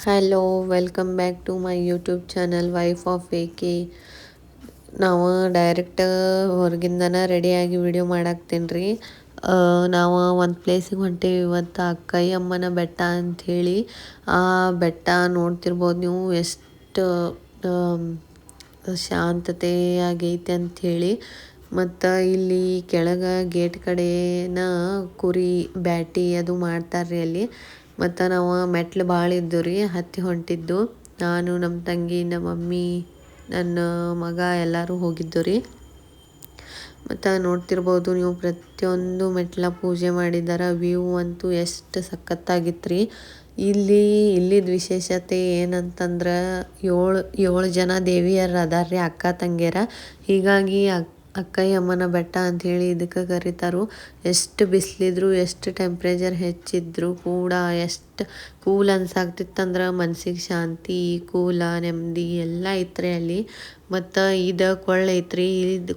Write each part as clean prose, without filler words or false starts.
Hello welcome back to my YouTube channel wife of K. ನಾವು direct ಹೊರಗಿಂದನ ರೆಡಿಯಾಗಿ video ಮಾಡಾಕ್ತೇನೆ ರೀ. ನಾವು ಒಂದು ಪ್ಲೇಸಿಗೆ ಹೊಂಟೇವಿ ಇವತ್ತು, ಅಕ್ಕಯ್ಯ ಅಮ್ಮನ ಬೆಟ್ಟ ಅಂಥೇಳಿ. ಆ ಬೆಟ್ಟ ನೋಡ್ತಿರ್ಬೋದು ನೀವು ಎಷ್ಟು ಶಾಂತತೆಯಾಗೈತೆ ಅಂಥೇಳಿ. ಮತ್ತು ಇಲ್ಲಿ ಕೆಳಗೆ ಗೇಟ್ ಕಡೆನ ಕುರಿ ಬ್ಯಾಟಿ ಅದು ಮಾಡ್ತಾರೆ ರೀ ಅಲ್ಲಿ. ಮತ್ತು ನಾವು ಮೆಟ್ಲು ಭಾಳ ಇದ್ದವು ರೀ, ಹತ್ತಿ ಹೊಂಟಿದ್ದು. ನಾನು, ನಮ್ಮ ತಂಗಿ, ನಮ್ಮ ಮಮ್ಮಿ, ನನ್ನ ಮಗ ಎಲ್ಲರೂ ಹೋಗಿದ್ದು ರೀ. ಮತ್ತು ನೋಡ್ತಿರ್ಬೋದು ನೀವು, ಪ್ರತಿಯೊಂದು ಮೆಟ್ಲ ಪೂಜೆ ಮಾಡಿದ್ದಾರೆ. ವ್ಯೂ ಅಂತೂ ಎಷ್ಟು ಸಖತ್ತಾಗಿತ್ತು ರೀ. ಇಲ್ಲಿದ ವಿಶೇಷತೆ ಏನಂತಂದ್ರೆ, ಏಳು ಜನ ದೇವಿಯರು ಅದಾರ ರೀ, ಅಕ್ಕ ತಂಗಿಯರ. ಹೀಗಾಗಿ ಅಕ್ಕಯ್ಯ ಅಮ್ಮನ ಬೆಟ್ಟ ಅಂಥೇಳಿ ಇದಕ್ಕೆ ಕರೀತಾರೋ. ಎಷ್ಟು ಬಿಸಿಲಿದ್ರು, ಎಷ್ಟು ಟೆಂಪ್ರೇಚರ್ ಹೆಚ್ಚಿದ್ರು ಕೂಡ ಎಷ್ಟು ಕೂಲ್ ಅನ್ಸಾಗ್ತಿತ್ತಂದ್ರೆ ಮನ್ಸಿಗೆ ಶಾಂತಿ, ಕೂಲ, ನೆಮ್ಮದಿ ಎಲ್ಲ ಐತ್ರಿ ಅಲ್ಲಿ. ಮತ್ತು ಇದು ಕೊಳ್ಳ ಐತ್ರಿ. ಇದು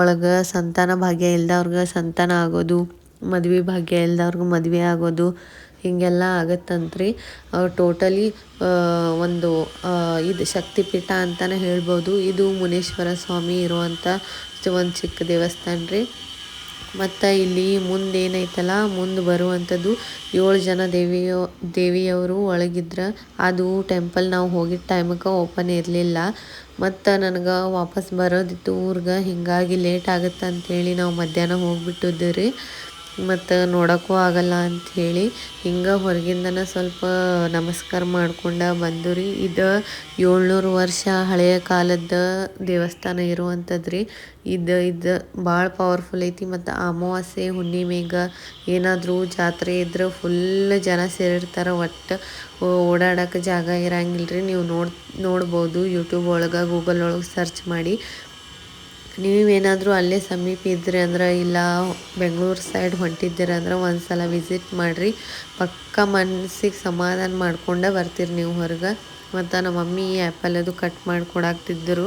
ಒಳಗೆ ಸಂತಾನ ಭಾಗ್ಯ ಇಲ್ದವ್ರಿಗೆ ಸಂತಾನ ಆಗೋದು, ಮದ್ವೆ ಭಾಗ್ಯ ಇಲ್ದವ್ರಿಗೆ ಮದುವೆ ಆಗೋದು, ಹೀಗೆಲ್ಲ ಆಗತ್ತಂತ್ರಿ. ಟೋಟಲಿ ಒಂದು ಇದು ಶಕ್ತಿಪೀಠ ಅಂತಲೇ ಹೇಳ್ಬೋದು. ಇದು ಮುನೇಶ್ವರ ಸ್ವಾಮಿ ಇರುವಂಥ ಒಂದು ಚಿಕ್ಕ ದೇವಸ್ಥಾನ ರೀ. ಮತ್ತು ಇಲ್ಲಿ ಮುಂದೆ ಏನೈತಲ್ಲ, ಮುಂದೆ ಬರುವಂಥದ್ದು 7 ಜನ ದೇವಿಯವರು ಒಳಗಿದ್ರೆ. ಅದು ಟೆಂಪಲ್ ನಾವು ಹೋಗಿದ್ದ ಟೈಮಕ್ಕೆ ಓಪನ್ ಇರಲಿಲ್ಲ. ಮತ್ತು ನನಗೆ ವಾಪಸ್ ಬರೋದಿತ್ತು ಊರಿಗೆ, ಹೀಗಾಗಿ ಲೇಟ್ ಆಗುತ್ತೆ ಅಂಥೇಳಿ ನಾವು ಮಧ್ಯಾಹ್ನ ಹೋಗಿಬಿಟ್ಟಿದ್ದೆ ರೀ. ಮತ್ತು ನೋಡೋಕ್ಕೂ ಆಗಲ್ಲ ಅಂಥೇಳಿ ಹಿಂಗೆ ಹೊರಗಿಂದನೇ ಸ್ವಲ್ಪ ನಮಸ್ಕಾರ ಮಾಡ್ಕೊಂಡು ಬಂದು ರೀ. ಇದು 700 ವರ್ಷ ಹಳೆಯ ಕಾಲದ ದೇವಸ್ಥಾನ ಇರುವಂಥದ್ದು ರೀ. ಇದು ಭಾಳ ಪವರ್ಫುಲ್ ಐತಿ. ಮತ್ತು ಅಮಾವಾಸ್ಯೆ ಹುಣ್ಣಿಮೆಗೆ ಏನಾದರೂ ಜಾತ್ರೆ ಇದ್ರೆ ಫುಲ್ ಜನ ಸೇರಿರ್ತಾರೆ. ಒಟ್ಟು ಓಡಾಡೋಕೆ ಜಾಗ ಇರಂಗಿಲ್ಲ ರೀ. ನೀವು ನೋಡ್ಬೋದು ಯೂಟ್ಯೂಬ್ ಒಳಗೆ, ಗೂಗಲ್ ಒಳಗೆ ಸರ್ಚ್ ಮಾಡಿ. ನೀವೇನಾದರೂ ಅಲ್ಲೇ ಸಮೀಪ ಇದ್ರಿ ಅಂದ್ರೆ, ಇಲ್ಲ ಬೆಂಗಳೂರು ಸೈಡ್ ಹೊಂಟಿದ್ದೀರಿ ಅಂದ್ರೆ ಒಂದು ಸಲ ವಿಸಿಟ್ ಮಾಡಿರಿ. ಪಕ್ಕ ಮನಸ್ಸಿಗೆ ಸಮಾಧಾನ ಮಾಡ್ಕೊಂಡೇ ಬರ್ತೀರಿ ನೀವು ಹೊರಗೆ. ಮತ್ತು ನಮ್ಮ ಮಮ್ಮಿ ಆ್ಯಪಲ್ ಅದು ಕಟ್ ಮಾಡಿ ಕೊಡಾಕ್ತಿದ್ದರು,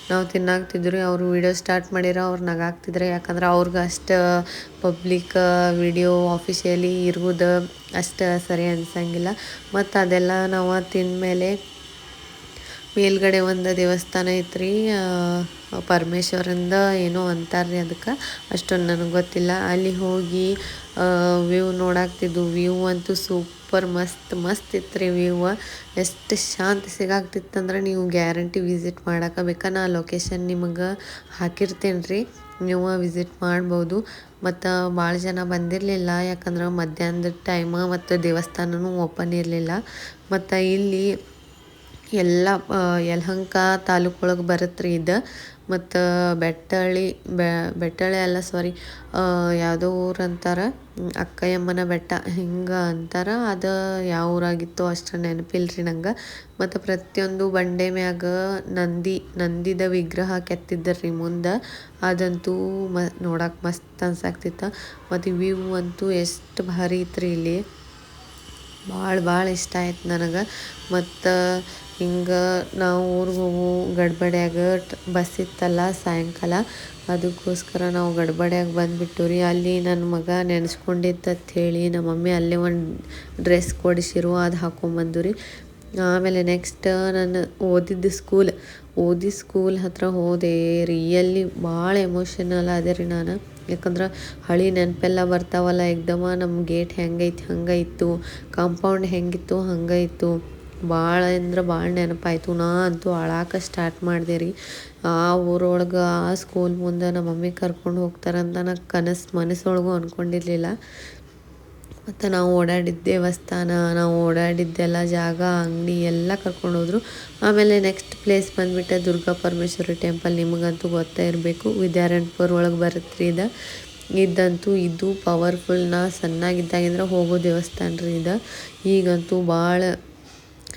ನಾವು ತಿನ್ನಾಕ್ತಿದ್ರು. ಅವರು ವೀಡಿಯೋ ಸ್ಟಾರ್ಟ್ ಮಾಡಿರೋ ಅವ್ರು ನಗಾಕ್ತಿದ್ರು. ಯಾಕಂದ್ರೆ ಅವ್ರಿಗೆ ಅಷ್ಟು ಪಬ್ಲಿಕ್ ವಿಡಿಯೋ ಆಫಿಷಿಯಲಿ ಇರುವುದು ಅಷ್ಟು ಸರಿ ಅನ್ಸಂಗಿಲ್ಲ. ಮತ್ತು ಅದೆಲ್ಲ ನಾವು ತಿಂದಮೇಲೆ ಮೇಲ್ಗಡೆ ಒಂದು ದೇವಸ್ಥಾನ ಐತ್ರಿ, ಪರಮೇಶ್ವರಂದ ಏನೋ ಅಂತಾರೆ ಅದಕ್ಕೆ, ಅಷ್ಟೊಂದು ನನಗೆ ಗೊತ್ತಿಲ್ಲ. ಅಲ್ಲಿ ಹೋಗಿ ವ್ಯೂ ನೋಡಾಕ್ತಿದ್ದು. ವ್ಯೂ ಅಂತೂ ಸೂಪರ್ ಮಸ್ತ್ ಇತ್ತು ರೀ ವ್ಯೂ. ಎಷ್ಟು ಶಾಂತಿ ಸಿಗಾಕ್ತಿತ್ತಂದ್ರೆ ನೀವು ಗ್ಯಾರಂಟಿ ವಿಸಿಟ್ ಮಾಡಾಕಬೇಕಾ. ನಾ ಲೊಕೇಶನ್ ನಿಮಗೆ ಹಾಕಿರ್ತೇನೆ ರೀ, ನೀವು ವಿಸಿಟ್ ಮಾಡ್ಬೋದು. ಮತ್ತು ಭಾಳ ಜನ ಬಂದಿರಲಿಲ್ಲ, ಯಾಕಂದ್ರೆ ಮಧ್ಯಾಹ್ನದ ಟೈಮ ಮತ್ತು ದೇವಸ್ಥಾನವೂ ಓಪನ್ ಇರಲಿಲ್ಲ. ಮತ್ತು ಇಲ್ಲಿ ಎಲ್ಲ ಯಲಹಂಕ ತಾಲೂಕು ಒಳಗೆ ಬರುತ್ತೆ ರೀ ಇದು. ಮತ್ತು ಬೆಟ್ಟಳ್ಳಿ ಅಲ್ಲ, ಸಾರಿ, ಯಾವುದೋ ಊರು ಅಂತಾರೆ, ಅಕ್ಕಯ್ಯಮ್ಮನ ಬೆಟ್ಟ ಹಿಂಗೆ ಅಂತಾರೆ. ಅದು ಯಾವ ಊರಾಗಿತ್ತೋ ಅಷ್ಟು ನೆನಪಿಲ್ಲ ರೀ ನಂಗೆ. ಮತ್ತು ಪ್ರತಿಯೊಂದು ಬಂಡೆ ಮ್ಯಾಗ ನಂದಿದ ವಿಗ್ರಹ ಕೆತ್ತಿದ್ದಾರೆ ರೀ ಮುಂದೆ. ಅದಂತೂ ನೋಡಕ್ಕೆ ಮಸ್ತ್ ಅನ್ಸಾಕ್ತಿತ್ತು. ಮತ್ತು ವ್ಯೂ ಅಂತೂ ಎಷ್ಟು ಭಾರಿ ಇತ್ತು ರೀ ಇಲ್ಲಿ. ಭಾಳ ಇಷ್ಟ ಆಯ್ತು ನನಗೆ. ಮತ್ತು ಹಿಂಗೆ ನಾವು ಊರಿಗೆ ಹೋಗೋ ಗಡ್ಬಡ್ಯಾಗ ಬಸ್ ಇತ್ತಲ್ಲ ಸಾಯಂಕಾಲ, ಅದಕ್ಕೋಸ್ಕರ ನಾವು ಗಡ್ಬಡ್ಯಾಗ ಬಂದುಬಿಟ್ಟು ರೀ. ಅಲ್ಲಿ ನನ್ನ ಮಗ ನೆನೆಸ್ಕೊಂಡಿದ್ದಂತ ಹೇಳಿ ನಮ್ಮ ಮಮ್ಮಿ ಅಲ್ಲೇ ಒಂದು ಡ್ರೆಸ್ ಕೊಡಿಸಿರು, ಅದು ಹಾಕ್ಕೊಂಬಂದು ರೀ. ಆಮೇಲೆ ನೆಕ್ಸ್ಟ್ ನಾನು ಓದಿದ ಸ್ಕೂಲ್ ಹತ್ರ ಹೋದೆ. ರಿಯಲ್ಲಿ ಭಾಳ ಎಮೋಷನಲ್ ಅದೇ ರೀ ನಾನು. ಯಾಕಂದ್ರೆ ಹಳೆ ನೆನಪೆಲ್ಲ ಬರ್ತಾವಲ್ಲ ಎಕ್ದಮ. ನಮ್ಮ ಗೇಟ್ ಹೆಂಗೈತಿ ಹಂಗೆ ಇತ್ತು, ಕಾಂಪೌಂಡ್ ಹೆಂಗಿತ್ತು ಹಂಗೆ ಇತ್ತು. ಭಾಳ ಅಂದ್ರೆ ಭಾಳ ನೆನಪಾಯಿತು. ನಾ ಅಂತೂ ಅಳಾಕ ಸ್ಟಾರ್ಟ್ ಮಾಡಿದೆ ರೀ. ಆ ಊರೊಳಗೆ ಆ ಸ್ಕೂಲ್ ಮುಂದೆ ನಮ್ಮ ಮಮ್ಮಿ ಕರ್ಕೊಂಡು ಹೋಗ್ತಾರಂತ ನಾನು ಮನಸ್ಸೊಳಗೂ ಅಂದ್ಕೊಂಡಿರಲಿಲ್ಲ. ಮತ್ತು ನಾವು ಓಡಾಡಿದ್ದ ದೇವಸ್ಥಾನ, ನಾವು ಓಡಾಡಿದ್ದೆಲ್ಲ ಜಾಗ, ಅಂಗಡಿ ಎಲ್ಲ ಕರ್ಕೊಂಡೋದ್ರು. ಆಮೇಲೆ ನೆಕ್ಸ್ಟ್ ಪ್ಲೇಸ್ ಬಂದುಬಿಟ್ಟೆ ದುರ್ಗಾ ಪರಮೇಶ್ವರಿ ಟೆಂಪಲ್. ನಿಮಗಂತೂ ಗೊತ್ತೇ ಇರಬೇಕು, ವಿದ್ಯಾರಣ್ಯಪುರ ಒಳಗೆ ಬರುತ್ತೆ ರೀ ಇದಂತೂ. ಇದು ಪವರ್ಫುಲ್. ನಾ ಸಣ್ಣಾಗಿದ್ದಾಗಿಂದ್ರೆ ಹೋಗೋ ದೇವಸ್ಥಾನ ರೀ ಇದು. ಈಗಂತೂ ಭಾಳ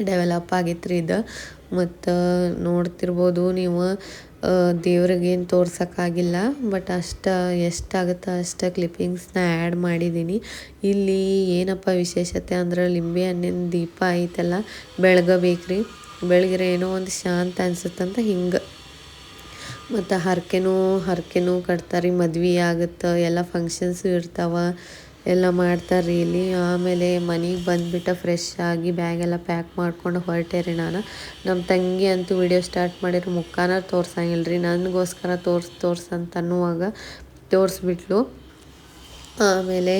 ಡೆವಲಪ್ ಆಗಿತ್ತು ರೀ ಇದು. ಮತ್ತು ನೋಡ್ತಿರ್ಬೋದು ನೀವು, ದೇವ್ರಿಗೇನು ತೋರ್ಸೋಕ್ಕಾಗಿಲ್ಲ, ಬಟ್ ಎಷ್ಟಾಗುತ್ತೋ ಅಷ್ಟು ಕ್ಲಿಪ್ಪಿಂಗ್ಸ್ನ ಆ್ಯಡ್ ಮಾಡಿದ್ದೀನಿ. ಇಲ್ಲಿ ಏನಪ್ಪ ವಿಶೇಷತೆ ಅಂದ್ರೆ, ಲಿಂಬೆ ಹಣ್ಣಿನ ದೀಪ ಐತಲ್ಲ, ಬೆಳಗಬೇಕ್ರಿ. ಬೆಳಗಿರೆ ಏನೋ ಒಂದು ಶಾಂತ ಅನ್ಸುತ್ತಂತ ಹಿಂಗೆ. ಮತ್ತು ಹರಕೆನೂ ಕಟ್ತಾರೆ, ಮದ್ವೆ ಆಗುತ್ತೆ, ಎಲ್ಲ ಫಂಕ್ಷನ್ಸು ಇರ್ತಾವೆ, ಎಲ್ಲ ಮಾಡ್ತಾರೆ ಇಲ್ಲಿ. ಆಮೇಲೆ ಮನೆಗೆ ಬಂದುಬಿಟ್ಟು ಫ್ರೆಶ್ ಆಗಿ ಬ್ಯಾಗೆಲ್ಲ ಪ್ಯಾಕ್ ಮಾಡ್ಕೊಂಡು ಹೊರಟೆ ರೀ ನಾನು. ನಮ್ಮ ತಂಗಿ ಅಂತೂ ವಿಡಿಯೋ ಸ್ಟಾರ್ಟ್ ಮಾಡಿರೋ ಮುಖಾನ ತೋರ್ಸಂಗಿಲ್ಲ ರೀ, ನನಗೋಸ್ಕರ ತೋರ್ಸು ಅಂತ ಅನ್ನುವಾಗ ತೋರಿಸ್ಬಿಟ್ಲು. ಆಮೇಲೆ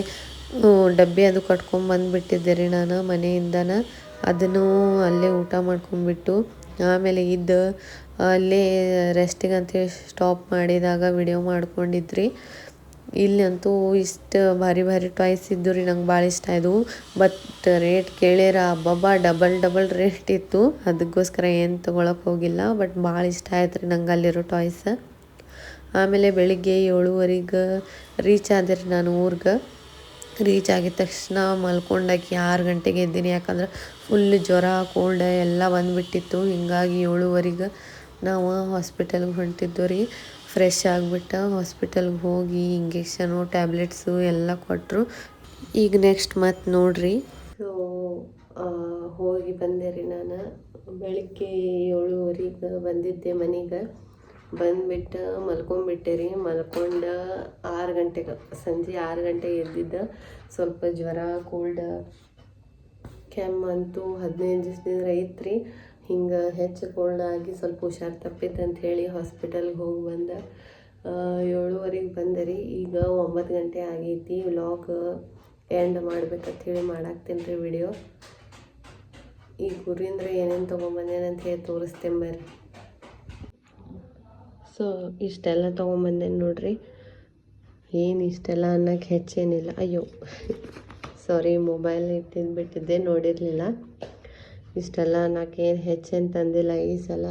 ಡಬ್ಬಿ ಅದು ಕಟ್ಕೊಂಬಂದುಬಿಟ್ಟಿದ್ದೆ ರೀ ನಾನು ಮನೆಯಿಂದನ. ಅದನ್ನು ಅಲ್ಲೇ ಊಟ ಮಾಡ್ಕೊಂಡ್ಬಿಟ್ಟು ಆಮೇಲೆ ಅಲ್ಲೇ ರೆಸ್ಟಿಗಂತೇಳಿ ಸ್ಟಾಪ್ ಮಾಡಿದಾಗ ವಿಡಿಯೋ ಮಾಡ್ಕೊಂಡಿದ್ರಿ. ಇಲ್ಲಂತೂ ಇಷ್ಟು ಭಾರಿ ಭಾರಿ ಟಾಯ್ಸ್ ಇದ್ದು ರೀ, ನಂಗೆ ಭಾಳ ಇಷ್ಟ ಆಯಿತು. ಬಟ್ ರೇಟ್ ಕೇಳಿರ ಅಬ್ಬಬ್ಬಾ ಡಬಲ್ ರೇಟ್ ಇತ್ತು. ಅದಕ್ಕೋಸ್ಕರ ಏನು ತೊಗೊಳಕ್ಕೆ ಹೋಗಿಲ್ಲ. ಬಟ್ ಭಾಳ ಇಷ್ಟ ಆಯ್ತು ರೀ ನಂಗೆ ಅಲ್ಲಿರೋ ಟಾಯ್ಸ್. ಆಮೇಲೆ ಬೆಳಿಗ್ಗೆ 7:15 ರೀಚ್ ಆದೆ ರೀ ನಾನು ಊರಿಗೆ. ರೀಚ್ ಆಗಿದ ತಕ್ಷಣ ಮಲ್ಕೊಂಡಾಕಿ 6 ಗಂಟೆಗೆ ಎದ್ದೀನಿ. ಯಾಕಂದ್ರೆ ಫುಲ್ ಜ್ವರ ಕೋಲ್ಡ್ ಎಲ್ಲ ಬಂದುಬಿಟ್ಟಿತ್ತು. ಹಿಂಗಾಗಿ 7:15 ನಾವು ಹಾಸ್ಪಿಟಲ್ಗೆ ಹೊಂಟಿದ್ದು ರೀ. ಫ್ರೆಶ್ ಆಗಿಬಿಟ್ಟು ಹಾಸ್ಪಿಟಲ್ಗೆ ಹೋಗಿ ಇಂಜೆಕ್ಷನು ಟ್ಯಾಬ್ಲೆಟ್ಸು ಎಲ್ಲ ಕೊಟ್ಟರು. ಈಗ ನೆಕ್ಸ್ಟ್ ಮತ್ತೆ ನೋಡ್ರಿ. ಸೊ ಹೋಗಿ ಬಂದೆ ರೀ ನಾನು. ಬೆಳಿಗ್ಗೆ 7:15 ಬಂದಿದ್ದೆ ಮನೆಗೆ. ಬಂದುಬಿಟ್ಟು ಮಲ್ಕೊಂಡ್ಬಿಟ್ಟೆ ರೀ. ಮಲ್ಕೊಂಡು 6 ಗಂಟೆಗೆ ಸಂಜೆ 6 ಗಂಟೆಗೆ ಎದ್ದಿದ್ದ. ಸ್ವಲ್ಪ ಜ್ವರ ಕೋಲ್ಡ್ ಕೆಮ್ಮಂತೂ 15 ದಿವಸದಿಂದ ಐತ್ರಿ. ಹಿಂಗೆ ಹೆಚ್ಚು ಕೋಲ್ಡ್ ಆಗಿ ಸ್ವಲ್ಪ ಹುಷಾರು ತಪ್ಪಿತ್ತು ಅಂಥೇಳಿ ಹಾಸ್ಪಿಟಲ್ಗೆ ಹೋಗಿ ಬಂದೆ. 7:15 ಬಂದೆ ರೀ. ಈಗ 9 ಗಂಟೆ ಆಗೈತಿ. ವ್ಲಾಗ್ ಎಂಡ್ ಮಾಡ್ಬೇಕಂತೇಳಿ ಮಾಡಾಕ್ತೀನಿ ರೀ ವಿಡಿಯೋ. ಈ ಗುರಿಂದ ಏನೇನು ತೊಗೊಂಬಂದೇನೆ ಅಂತ ಹೇಳಿ ತೋರಿಸ್ತೇನೆ ಬರ್ರಿ. ಸೊ ಇಷ್ಟೆಲ್ಲ ತೊಗೊಂಬಂದೇನೆ ನೋಡ್ರಿ. ಏನು ಇಷ್ಟೆಲ್ಲ ಅನ್ನೋಕ್ಕೆ ಹೆಚ್ಚೇನಿಲ್ಲ. ಅಯ್ಯೋ ಸಾರಿ, ಮೊಬೈಲ್ ಬಿಟ್ಟಿದ್ದೆ ನೋಡಿರಲಿಲ್ಲ. ಇಷ್ಟೆಲ್ಲ ಅನ್ನೋಕ್ಕೆ ಏನು ಹೆಚ್ಚೇನು ತಂದಿಲ್ಲ. ಈ ಸಲ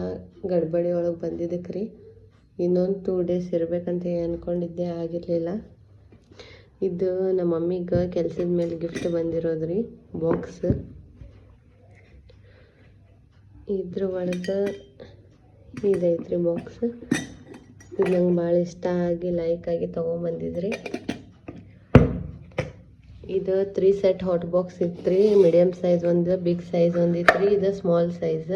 ಗಡ್ಬಡಿ ಒಳಗೆ ಬಂದಿದ್ದಕ್ಕೆ ರೀ. ಇನ್ನೊಂದು 2 ಡೇಸ್ ಇರಬೇಕಂತ ಅಂದ್ಕೊಂಡಿದ್ದೆ, ಆಗಿರಲಿಲ್ಲ. ಇದು ನಮ್ಮ ಮಮ್ಮಿಗೆ ಕೆಲಸದ ಮೇಲೆ ಗಿಫ್ಟ್ ಬಂದಿರೋದು ರೀ, ಬಾಕ್ಸ್. ಇದ್ರ ಒಳಗೆ ಇದೈತ್ರಿ ಬಾಕ್ಸ್. ಇದು ನಂಗೆ ಭಾಳ ಇಷ್ಟ ಆಗಿ ಲೈಕ್ ಆಗಿ ತೊಗೊಂಬಂದಿದ್ರಿ. ಇದು 3 ಸೆಟ್ ಹಾಟ್ ಬಾಕ್ಸ್ ಇತ್ತು ರೀ. ಮೀಡಿಯಮ್ ಸೈಜ್ ಒಂದು, ಬಿಗ್ ಸೈಜ್ ಒಂದು ಇತ್ತು ರೀ. ಇದು ಸ್ಮಾಲ್ ಸೈಜ್.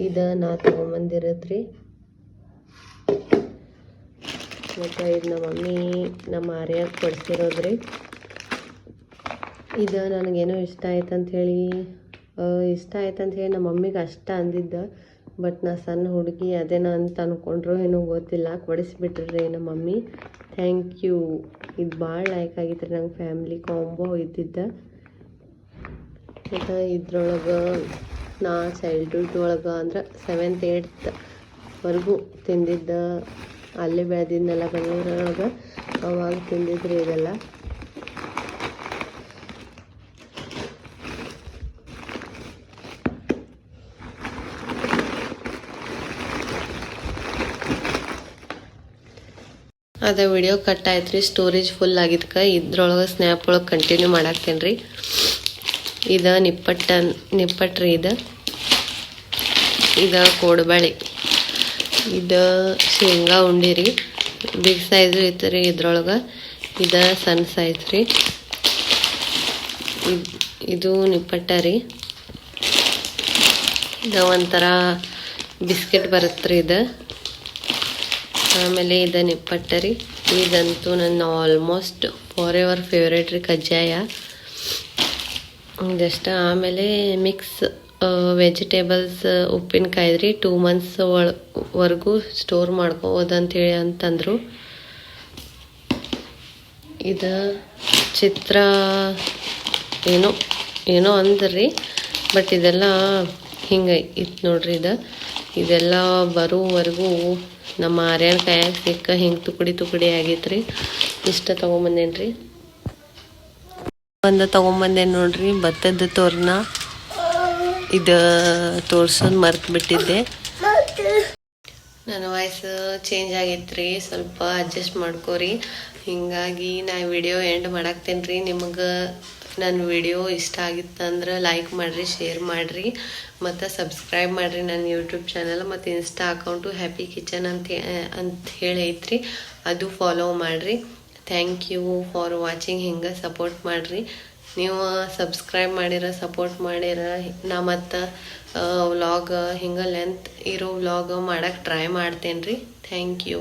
ಇದು ನಾ ತೊಗೊಂಬಂದಿರೋದ್ರಿ. ಮತ್ತು ಇದು ನಮ್ಮ ಮಮ್ಮಿ ನಮ್ಮ ಆರ್ಯಾಗ ಕೊಡಿಸಿರೋದ್ರಿ. ಇದು ನನಗೇನೋ ಇಷ್ಟ ಆಯ್ತಂಥೇಳಿ ನಮ್ಮ ಮಮ್ಮಿಗೆ ಅಷ್ಟ ಅಂದಿದ್ದ. ಬಟ್ ನಾ ಸಣ್ಣ ಹುಡುಗಿ ಅದೇನ ಅಂತ ಅಂದ್ಕೊಂಡ್ರು ಏನೋ ಗೊತ್ತಿಲ್ಲ, ಕೊಡಿಸ್ಬಿಟ್ರಿ ನಮ್ಮ ಮಮ್ಮಿ. Thank you. ಇದು ಭಾಳ ಲೈಕ್ ಆಗಿತ್ತು ರೀ ನಂಗೆ. ಫ್ಯಾಮ್ಲಿ ಕಾಂಬೋ ಇದ್ದಿದ್ದ. ಮತ್ತು ಇದ್ರೊಳಗೆ ನಾ ಚೈಲ್ಡ್ಹುಡ್ ಒಳಗೆ ಅಂದ್ರೆ 7th 8th ತಿಂದಿದ್ದ. ಅಲ್ಲೇ ಬೆಳೆದಿದ್ನೆಲ್ಲ ಬೆಂಗಳೂರೊಳಗೆ. ಅವಾಗ ತಿಂದಿದ್ರಿ ಇದೆಲ್ಲ. ಅದ ವಿಡಿಯೋ ಕಟ್ ಆಯ್ತು ರೀ. ಸ್ಟೋರೇಜ್ ಫುಲ್ ಆಗಿದ್ಕೆ ಇದ್ರೊಳಗೆ ಸ್ನ್ಯಾಪ್ ಒಳಗೆ ಕಂಟಿನ್ಯೂ ಮಾಡಾಕ್ತೇನೆ ರೀ. ಇದು ನಿಪ್ಪಟ್ರಿ. ಇದು ಕೋಡ್ಬಳೆ. ಇದು ಶೇಂಗಾ ಉಂಡಿ ರೀ. ಬಿಗ್ ಸೈಜು ಇತ್ತು ರೀ ಇದ್ರೊಳಗೆ. ಇದು ಸಣ್ಣ ಸೈಜ್ ರೀ. ಇದು ನಿಪ್ಪಟ್ಟ ರೀ. ಇದು ಒಂಥರ ಬಿಸ್ಕೆಟ್ ಬರುತ್ತೆ ರೀ ಇದು. ಆಮೇಲೆ ಇದು ನಿಪ್ಪಟ್ಟ ರೀ. ಇದಂತೂ ನನ್ನ ಆಲ್ಮೋಸ್ಟ್ ಫಾರ್ ಎವರ್ ಫೇವ್ರೇಟ್ ರೀ, ಕಜ್ಜಾಯ ಇದಷ್ಟ. ಆಮೇಲೆ ಮಿಕ್ಸ್ ವೆಜಿಟೇಬಲ್ಸ್ ಉಪ್ಪಿನಕಾಯಿ ರೀ. 2 months ವರೆಗೂ ಸ್ಟೋರ್ ಮಾಡ್ಕೋಬೋದಂತೇಳಿ ಅಂತಂದರು. ಇದು ಚಿತ್ರ ಏನೋ ಅಂದ್ರಿ. ಬಟ್ ಇದೆಲ್ಲ ಹಿಂಗೆ ಇತ್ತು ನೋಡ್ರಿ. ಇದೆಲ್ಲ ಬರೋವರೆಗೂ ನಮ್ಮ ಆರ್ಯನ ಕೈಯಾಗ ಸಿಕ್ಕ ಹಿಂಗೆ ತುಕಡಿ ಆಗೈತೆ ರೀ. ಇಷ್ಟ ತೊಗೊಂಬಂದೇನು ರೀ. ತೊಗೊಂಬಂದೇನು ನೋಡ್ರಿ, ಭತ್ತದ ತೋರಣ. ಇದು ತೋರ್ಸೋದು ಮರ್ತು ಬಿಟ್ಟಿದ್ದೆ. ನನ್ನ ವಾಯ್ಸ್ ಚೇಂಜ್ ಆಗೈತೆ ರೀ, ಸ್ವಲ್ಪ ಅಡ್ಜಸ್ಟ್ ಮಾಡ್ಕೋರಿ. ಹೀಗಾಗಿ ನಾ ವಿಡಿಯೋ ಎಂಡ್ ಮಾಡಾಕ್ತೇನೆ ರೀ. ನಿಮಗೆ ನನ್ನ ವಿಡಿಯೋ ಇಷ್ಟ ಆಗಿತ್ತಂದ್ರೆ ಲೈಕ್ ಮಾಡಿರಿ, ಶೇರ್ ಮಾಡಿರಿ, ಮತ್ತು ಸಬ್ಸ್ಕ್ರೈಬ್ ಮಾಡಿರಿ ನನ್ನ ಯೂಟ್ಯೂಬ್ ಚಾನಲ್. ಮತ್ತು ಇನ್ಸ್ಟಾ ಅಕೌಂಟು ಹ್ಯಾಪಿ ಕಿಚನ್ ಅಂತ ಹೇಳಿ ಐತ್ರಿ, ಅದು ಫಾಲೋ ಮಾಡಿರಿ. Thank you for watching. ಹಿಂಗೆ ಸಪೋರ್ಟ್ ಮಾಡಿರಿ. ನೀವು ಸಬ್ಸ್ಕ್ರೈಬ್ ಸಪೋರ್ಟ್ ಮಾಡಿರ ನಾ ಮತ್ತು ವ್ಲಾಗ್ ಹಿಂಗೆ ಲೆಂತ್ ಇರೋ ವ್ಲಾಗ್ ಮಾಡೋಕ್ಕೆ ಟ್ರೈ ಮಾಡ್ತೇನೆ ರೀ. Thank you.